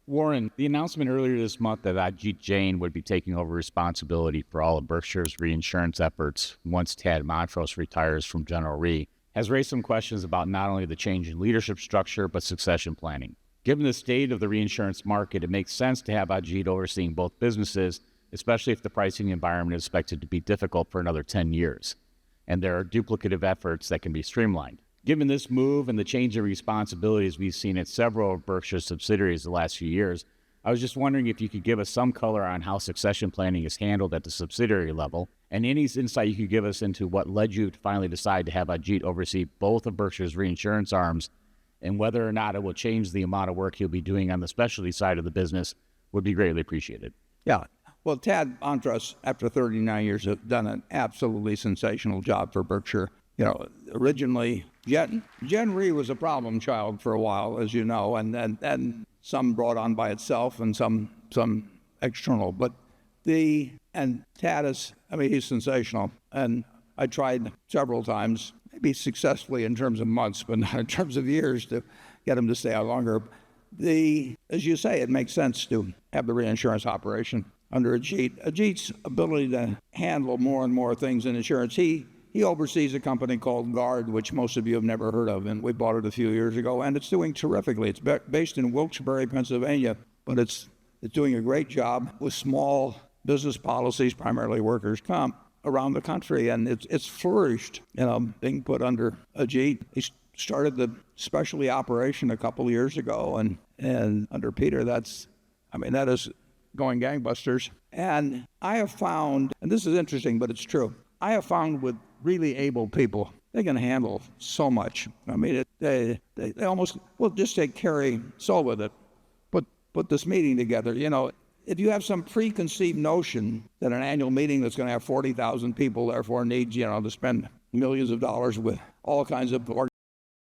Warren, the announcement earlier this month that Ajit Jain would be taking over responsibility for all of Berkshire's reinsurance efforts once Tad Montrose retires from General Re has raised some questions about not only the change in leadership structure, but succession planning. Given the state of the reinsurance market, it makes sense to have Ajit overseeing both businesses, especially if the pricing environment is expected to be difficult for another 10 years, and there are duplicative efforts that can be streamlined. Given this move and the change in responsibilities we've seen at several of Berkshire's subsidiaries the last few years, I was just wondering if you could give us some color on how succession planning is handled at the subsidiary level, and any insight you could give us into what led you to finally decide to have Ajit oversee both of Berkshire's reinsurance arms, and whether or not it will change the amount of work he'll be doing on the specialty side of the business would be greatly appreciated. Yeah. Well, Tad Montrose, after 39 years, has done an absolutely sensational job for Berkshire. Originally, Gen Re was a problem child for a while, as you know, and then some brought on by itself and some external. But Tad is, he's sensational. And I tried several times, maybe successfully in terms of months, but not in terms of years, to get him to stay out longer. As you say, it makes sense to have the reinsurance operation under Ajit. Ajit's ability to handle more and more things in insurance. He oversees a company called Guard, which most of you have never heard of, and we bought it a few years ago, and it's doing terrifically. It's based in Wilkes-Barre, Pennsylvania, but it's doing a great job with small business policies, primarily workers' comp, around the country, and it's flourished, being put under Ajit. He started the specialty operation a couple of years ago, and under Peter, that is going gangbusters. And I have found, and this is interesting, but it's true, I have found with really able people, they can handle so much. They almost, well, just take Carrie So with it. Put this meeting together. If you have some preconceived notion that an annual meeting that's going to have 40,000 people therefore needs, to spend millions of dollars with all kinds of